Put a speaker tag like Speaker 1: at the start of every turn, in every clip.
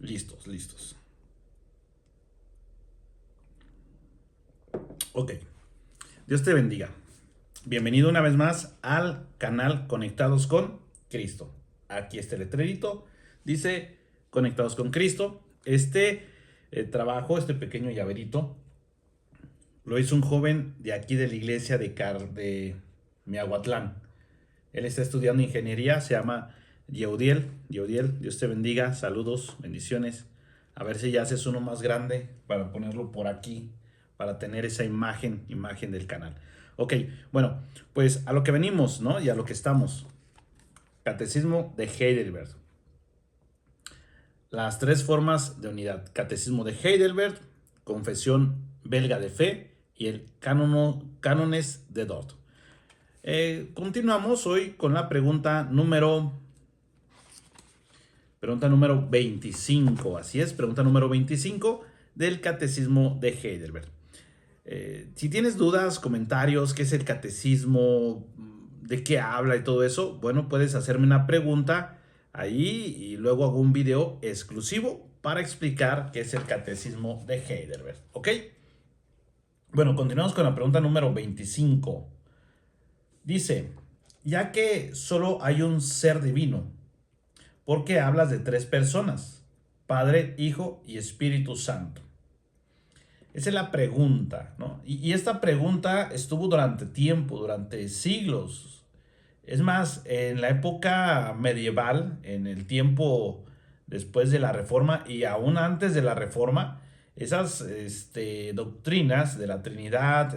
Speaker 1: Listos, listos. Ok. Dios te bendiga. Bienvenido una vez más al canal Conectados con Cristo. Aquí este letrerito dice Conectados con Cristo. Trabajo, este pequeño llaverito, lo hizo un joven de aquí de la iglesia de Miahuatlán. Él está estudiando ingeniería, se llama Yeudiel. Yeudiel, Dios te bendiga, saludos, bendiciones. A ver si ya haces uno más grande para ponerlo por aquí, para tener esa imagen del canal. Ok, bueno, pues a lo que venimos, ¿no? Y a lo que estamos. Catecismo de Heidelberg. Las tres formas de unidad. Catecismo de Heidelberg, Confesión Belga de Fe y el Cánones de Dort. Continuamos hoy con la pregunta número 25. Así es, pregunta número 25 del Catecismo de Heidelberg. Si tienes dudas, comentarios, qué es el catecismo, de qué habla y todo eso, bueno, puedes hacerme una pregunta ahí y luego hago un video exclusivo para explicar qué es el catecismo de Heidelberg. ¿Ok? Bueno, continuamos con la pregunta número 25. Dice, ya que solo hay un ser divino, ¿por qué hablas de tres personas? Padre, Hijo y Espíritu Santo. Esa es la pregunta, ¿no? Y esta pregunta estuvo durante tiempo, durante siglos. Es más, en la época medieval, en el tiempo después de la Reforma y aún antes de la Reforma, esas doctrinas de la Trinidad,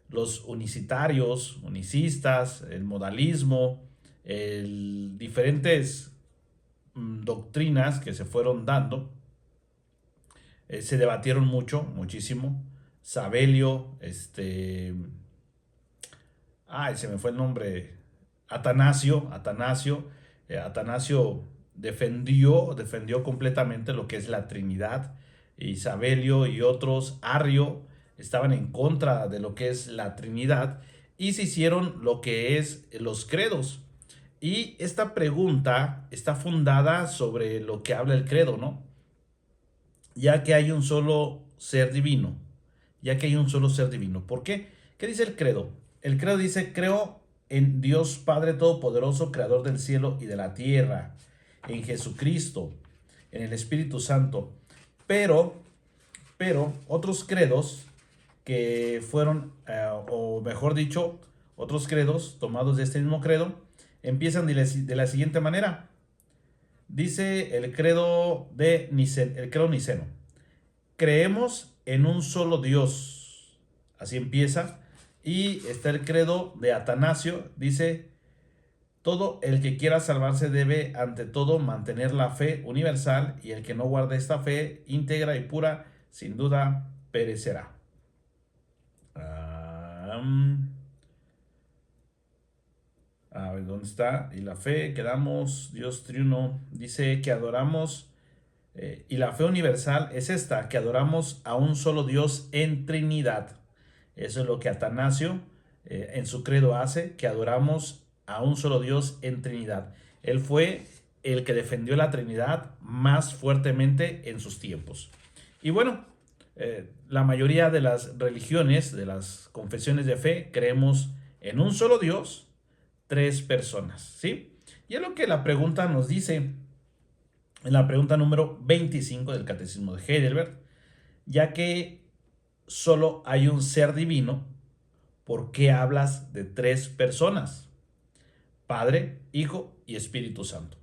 Speaker 1: los unicitarios, unicistas, el modalismo, diferentes doctrinas que se fueron dando, se debatieron muchísimo. Sabelio, se me fue el nombre, Atanasio defendió completamente lo que es la Trinidad. Y Sabelio y otros, Arrio, estaban en contra de lo que es la Trinidad y se hicieron lo que es los credos. Y esta pregunta está fundada sobre lo que habla el credo, ¿no? Ya que hay un solo ser divino, ya que hay un solo ser divino. ¿Por qué? ¿Qué dice el credo? El credo dice, creo en Dios Padre Todopoderoso, Creador del cielo y de la tierra, en Jesucristo, en el Espíritu Santo. Pero otros credos que fueron, o mejor dicho, otros credos tomados de este mismo credo, empiezan de la siguiente manera. Dice el credo el credo niceno. Creemos en un solo Dios. Así empieza. Y está el credo de Atanasio. Dice, todo el que quiera salvarse debe ante todo mantener la fe universal y el que no guarde esta fe íntegra y pura, sin duda perecerá. A ver, ¿dónde está? Y la fe, quedamos, Dios triuno, dice que adoramos, y la fe universal es esta, que adoramos a un solo Dios en Trinidad. Eso es lo que Atanasio en su credo hace, que adoramos a un solo Dios en Trinidad. Él fue el que defendió la Trinidad más fuertemente en sus tiempos. Y bueno, la mayoría de las religiones, de las confesiones de fe, creemos en un solo Dios, tres personas, ¿sí? Y es lo que la pregunta nos dice en la pregunta número 25 del Catecismo de Heidelberg, ya que solo hay un ser divino, ¿por qué hablas de tres personas? Padre, Hijo y Espíritu Santo.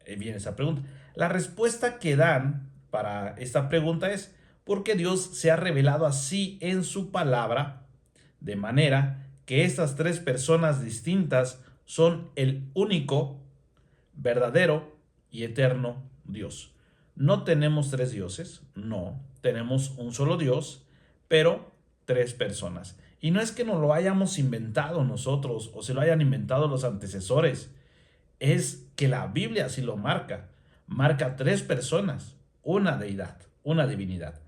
Speaker 1: Viene esa pregunta. La respuesta que dan para esta pregunta es porque Dios se ha revelado así en su palabra, de manera que estas tres personas distintas son el único, verdadero y eterno Dios. No tenemos tres dioses, no, tenemos un solo Dios, pero tres personas. Y no es que nos lo hayamos inventado nosotros o se lo hayan inventado los antecesores, es que la Biblia así lo marca. Marca tres personas, una deidad, una divinidad.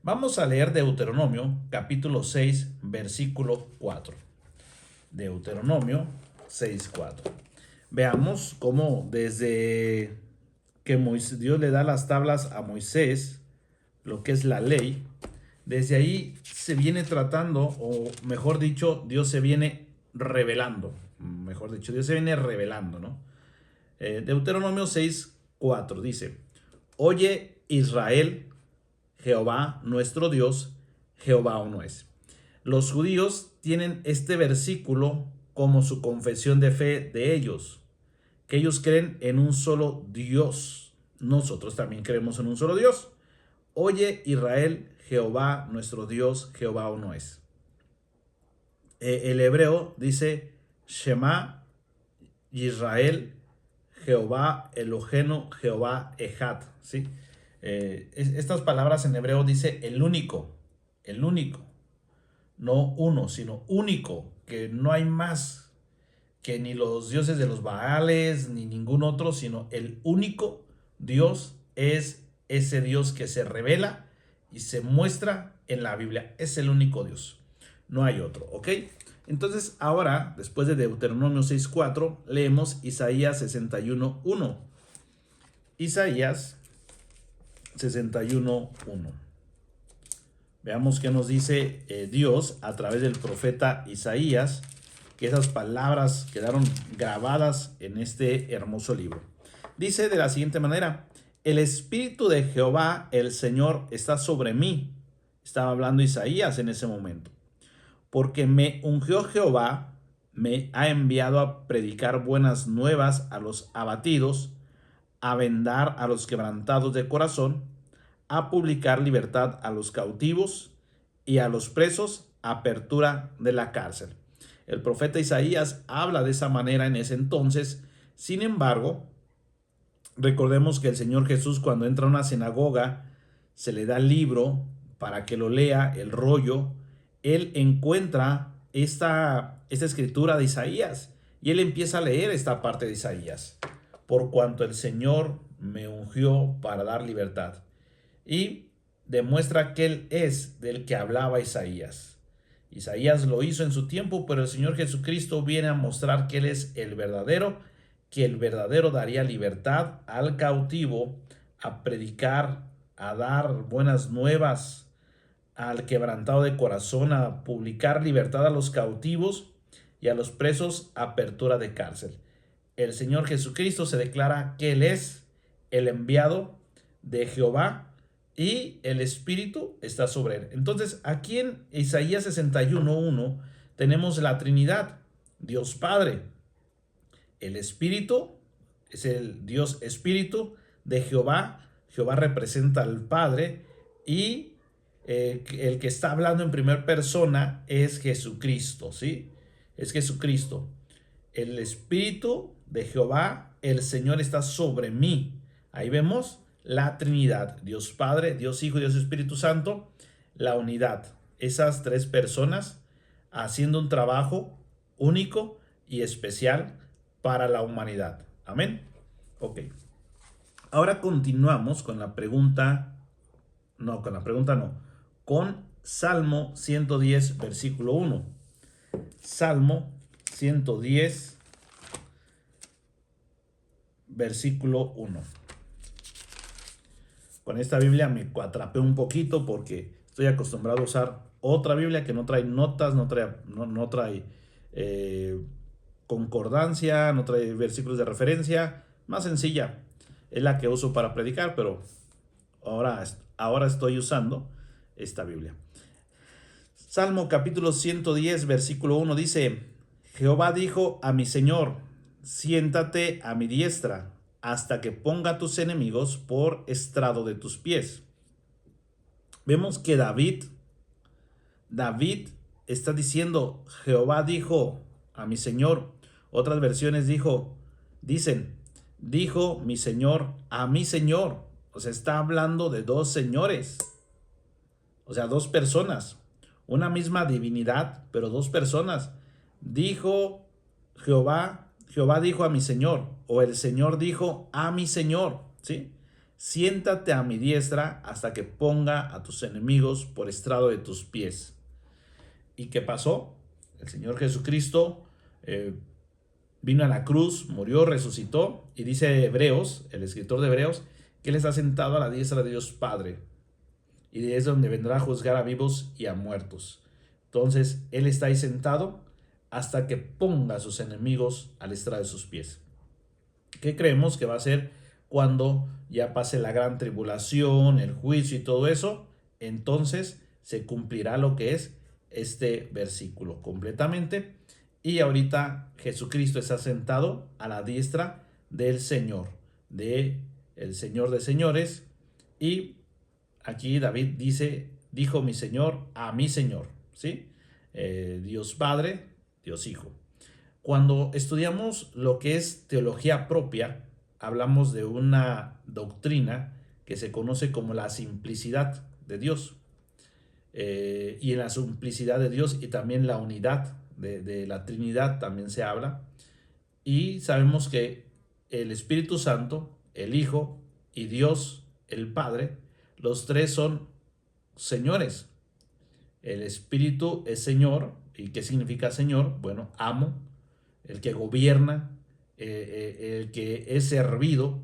Speaker 1: Vamos a leer Deuteronomio capítulo 6, versículo 4. Deuteronomio 6, 4. veamos cómo desde que Dios le da las tablas a Moisés, lo que es la ley, desde ahí se viene tratando, o mejor dicho, Dios se viene revelando, ¿no? Deuteronomio 6:4 dice: Oye Israel, Jehová nuestro Dios, Jehová uno es. Los judíos tienen este versículo como su confesión de fe de ellos, que ellos creen en un solo Dios. Nosotros también creemos en un solo Dios. Oye Israel, Jehová nuestro Dios, Jehová uno es. El hebreo dice Shema Israel, Jehová Elohenu, Jehová Echad, ¿sí? Estas palabras en hebreo dice el único, no uno, sino único, que no hay más que ni los dioses de los Baales, ni ningún otro, sino el único Dios es ese Dios que se revela y se muestra en la Biblia. Es el único Dios, no hay otro, ¿ok? Entonces ahora, después de Deuteronomio 6:4, leemos Isaías 61:1. Isaías 61:1. Veamos qué nos dice Dios a través del profeta Isaías, que esas palabras quedaron grabadas en este hermoso libro. Dice de la siguiente manera: el Espíritu de Jehová, el Señor, está sobre mí. Estaba hablando Isaías en ese momento. Porque me ungió Jehová, me ha enviado a predicar buenas nuevas a los abatidos, a vendar a los quebrantados de corazón, a publicar libertad a los cautivos y a los presos, apertura de la cárcel. El profeta Isaías habla de esa manera en ese entonces. Sin embargo, recordemos que el Señor Jesús, cuando entra a una sinagoga, se le da el libro para que lo lea, el rollo. Él encuentra esta escritura de Isaías y él empieza a leer esta parte de Isaías. Por cuanto el Señor me ungió para dar libertad. Y demuestra que él es del que hablaba Isaías. Isaías lo hizo en su tiempo, pero el Señor Jesucristo viene a mostrar que él es el verdadero, que el verdadero daría libertad al cautivo, a predicar, a dar buenas nuevas al quebrantado de corazón, a publicar libertad a los cautivos y a los presos, apertura de cárcel. El Señor Jesucristo se declara que Él es el enviado de Jehová y el Espíritu está sobre Él. Entonces, aquí en Isaías 61:1 tenemos la Trinidad: Dios Padre, el Espíritu es el Dios Espíritu de Jehová. Jehová representa al Padre y el que está hablando en primera persona es Jesucristo, ¿sí? Es Jesucristo. El Espíritu de Jehová, el Señor, está sobre mí. Ahí vemos la Trinidad: Dios Padre, Dios Hijo y Dios Espíritu Santo, la unidad. Esas tres personas haciendo un trabajo único y especial para la humanidad. Amén. Ok. Ahora continuamos con la pregunta. No, con la pregunta no. Con Salmo 110, versículo 1. Salmo 110, versículo 1. Con esta Biblia me atrapé un poquito porque estoy acostumbrado a usar otra Biblia que no trae notas, no trae concordancia, no trae versículos de referencia. Más sencilla. Es la que uso para predicar, pero ahora estoy usando esta Biblia. Salmo capítulo 110, versículo 1 dice: Jehová dijo a mi Señor: siéntate a mi diestra, hasta que ponga a tus enemigos por estrado de tus pies. Vemos que David está diciendo: Jehová dijo a mi Señor. Otras versiones dicen: dijo mi Señor a mi Señor. O sea, está hablando de dos señores. O sea, dos personas. Una misma divinidad, pero dos personas. Dijo Jehová dijo a mi Señor, o el Señor dijo a mi Señor, ¿sí? Siéntate a mi diestra hasta que ponga a tus enemigos por estrado de tus pies. ¿Y qué pasó? El Señor Jesucristo vino a la cruz, murió, resucitó, y dice Hebreos, el escritor de Hebreos, que Él está sentado a la diestra de Dios Padre, y es donde vendrá a juzgar a vivos y a muertos. Entonces, Él está ahí sentado hasta que ponga a sus enemigos al estrado de sus pies. ¿Qué creemos que va a ser cuando ya pase la gran tribulación, el juicio y todo eso? Entonces se cumplirá lo que es este versículo completamente. Y ahorita Jesucristo está sentado a la diestra del Señor, de el Señor de señores. Y aquí David dijo mi Señor a mi Señor, ¿sí? Dios Padre, Dios Hijo. Cuando estudiamos lo que es teología propia, hablamos de una doctrina que se conoce como la simplicidad de Dios. Y en la simplicidad de Dios y también la unidad de la Trinidad también se habla. Y sabemos que el Espíritu Santo, el Hijo y Dios, el Padre, los tres son señores. El Espíritu es Señor. ¿Y qué significa Señor? Bueno, amo, el que gobierna, el que es servido,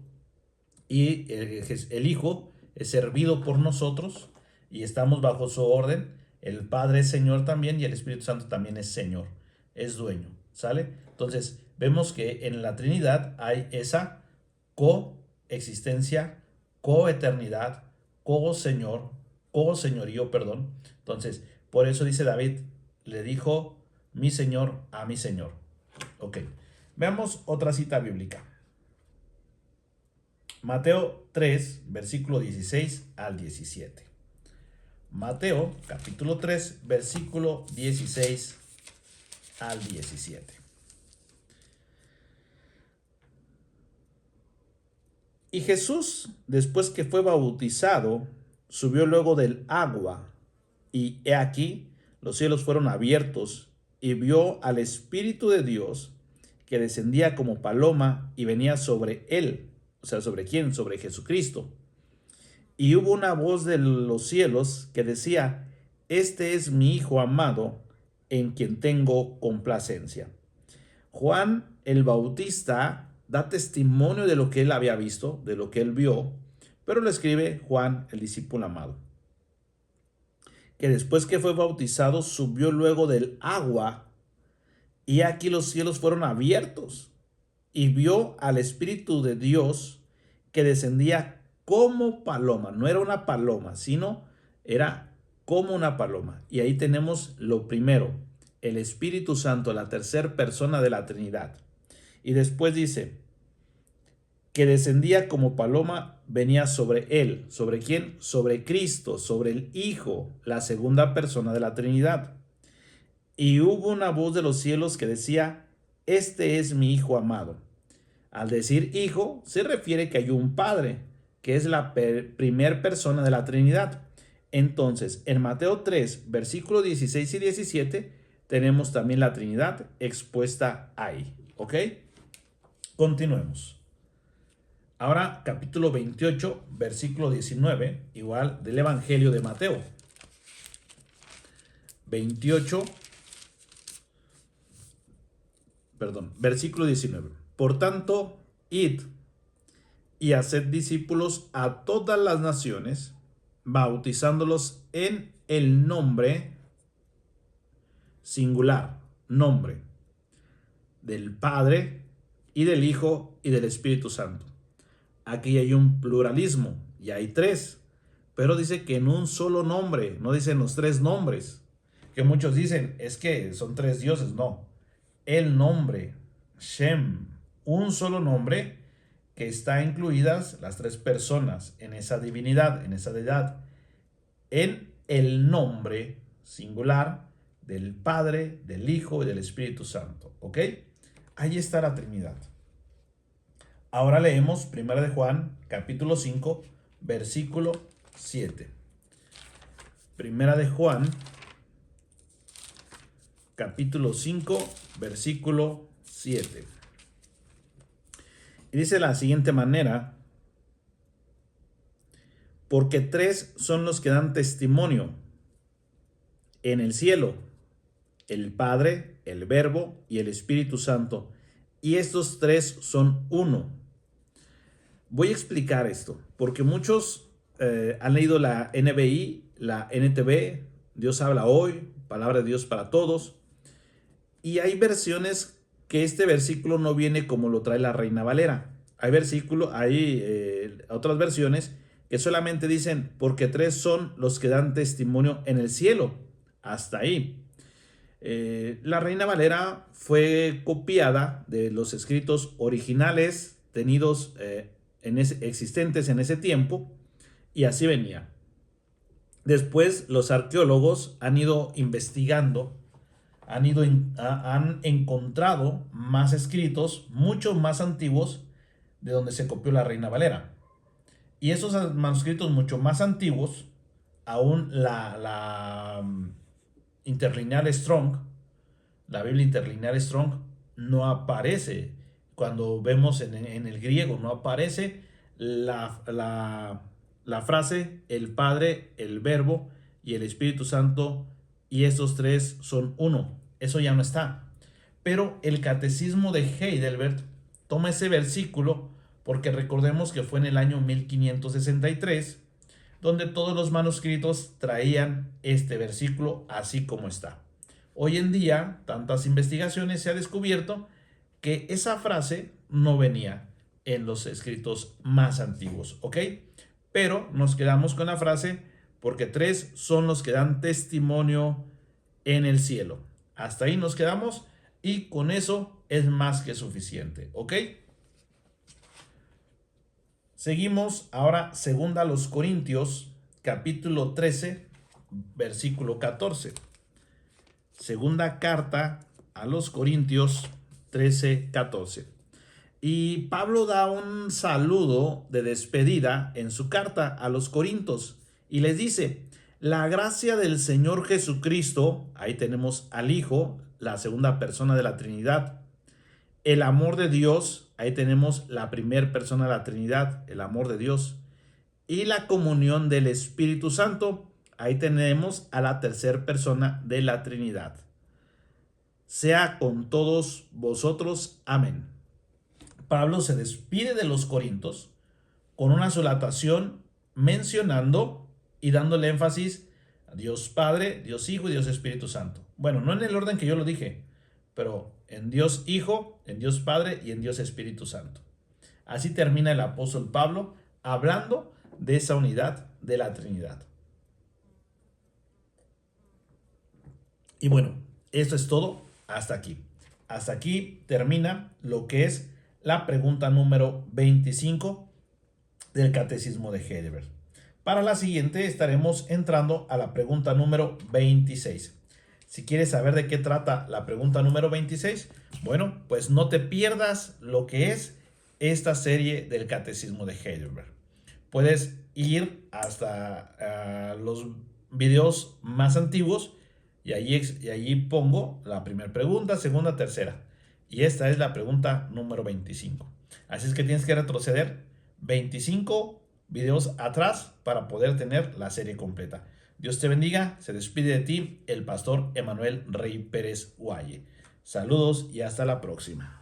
Speaker 1: y el Hijo es servido por nosotros y estamos bajo su orden. El Padre es Señor también y el Espíritu Santo también es Señor, es dueño, ¿sale? Entonces vemos que en la Trinidad hay esa coexistencia, coeternidad, co-señor, co-señorío, perdón. Entonces, por eso dice David, le dijo mi Señor a mi Señor. Ok, veamos otra cita bíblica. Mateo 3, versículo 16 al 17. Mateo, capítulo 3, versículo 16 al 17. Y Jesús, después que fue bautizado, subió luego del agua, y he aquí, los cielos fueron abiertos, y vio al Espíritu de Dios, que descendía como paloma y venía sobre él. O sea, ¿sobre quién? Sobre Jesucristo. Y hubo una voz de los cielos que decía, este es mi Hijo amado, en quien tengo complacencia. Juan el Bautista da testimonio de lo que él había visto, de lo que él vio, pero lo escribe Juan, el discípulo amado, que después que fue bautizado subió luego del agua, y aquí los cielos fueron abiertos, y vio al Espíritu de Dios que descendía como paloma. No era una paloma, sino era como una paloma. Y ahí tenemos lo primero, el Espíritu Santo, la tercera persona de la Trinidad. Y después dice que descendía como paloma, venía sobre él. ¿Sobre quién? Sobre Cristo, sobre el Hijo, la segunda persona de la Trinidad. Y hubo una voz de los cielos que decía, este es mi Hijo amado. Al decir hijo, se refiere que hay un padre, que es la primer persona de la Trinidad. Entonces, en Mateo 3, versículos 16 y 17, tenemos también la Trinidad expuesta ahí. ¿Ok? Continuemos. Ahora, capítulo 28, versículo 19, igual del Evangelio de Mateo. 28, versículo 19. Por tanto, id y haced discípulos a todas las naciones, bautizándolos en el nombre singular, nombre del Padre y del Hijo y del Espíritu Santo. Aquí hay un pluralismo y hay tres, pero dice que en un solo nombre, no dicen los tres nombres, que muchos dicen es que son tres dioses. No, el nombre, Shem, un solo nombre que está incluidas las tres personas en esa divinidad, en esa deidad, en el nombre singular del Padre, del Hijo y del Espíritu Santo. ¿Ok? Ahí está la Trinidad. Ahora leemos 1 de Juan, capítulo 5, versículo 7. 1 de Juan, capítulo 5, versículo 7. Y dice de la siguiente manera, porque tres son los que dan testimonio en el cielo, el Padre, el Verbo y el Espíritu Santo. y estos tres son uno. Voy a explicar esto, porque muchos han leído la NBI, la NTV, Dios habla hoy, palabra de Dios para todos, y hay versiones que este versículo no viene como lo trae la Reina Valera. Hay otras versiones que solamente dicen, porque tres son los que dan testimonio en el cielo. Hasta ahí. La Reina Valera fue copiada de los escritos originales tenidos existentes en ese tiempo, y así venía. Después los arqueólogos han ido investigando, han encontrado más escritos, mucho más antiguos, de donde se copió la Reina Valera. Y esos manuscritos mucho más antiguos, aún la interlineal Strong, la Biblia interlineal Strong, no aparece. Cuando vemos en el griego, no aparece la frase el Padre, el Verbo y el Espíritu Santo, y estos tres son uno. Eso ya no está. Pero el Catecismo de Heidelberg toma ese versículo, porque recordemos que fue en el año 1563 donde todos los manuscritos traían este versículo así como está. Hoy en día, tantas investigaciones, se ha descubierto que esa frase no venía en los escritos más antiguos, ¿ok? Pero nos quedamos con la frase, porque tres son los que dan testimonio en el cielo. Hasta ahí nos quedamos, y con eso es más que suficiente, ¿ok? Seguimos ahora, segunda a los Corintios, capítulo 13, versículo 14. Segunda carta a los Corintios 13, 14. Y Pablo da un saludo de despedida en su carta a los Corintios y les dice: la gracia del Señor Jesucristo, ahí tenemos al Hijo, la segunda persona de la Trinidad, el amor de Dios, ahí tenemos la primera persona de la Trinidad, el amor de Dios, y la comunión del Espíritu Santo, ahí tenemos a la tercera persona de la Trinidad. Sea con todos vosotros. Amén. Pablo se despide de los Corintios con una salutación mencionando y dándole énfasis a Dios Padre, Dios Hijo y Dios Espíritu Santo. Bueno, no en el orden que yo lo dije, pero en Dios Hijo, en Dios Padre y en Dios Espíritu Santo. Así termina el apóstol Pablo hablando de esa unidad de la Trinidad. Y bueno, esto es todo hasta aquí. Hasta aquí termina lo que es la pregunta número 25 del Catecismo de Heidelberg. Para la siguiente estaremos entrando a la pregunta número 26. Si quieres saber de qué trata la pregunta número 26, bueno, pues no te pierdas lo que es esta serie del Catecismo de Heidelberg. Puedes ir hasta los videos más antiguos y allí pongo la primera pregunta, segunda, tercera. Y esta es la pregunta número 25. Así es que tienes que retroceder 25 videos atrás para poder tener la serie completa. Dios te bendiga. Se despide de ti el pastor Emanuel Rey Pérez Guaye. Saludos y hasta la próxima.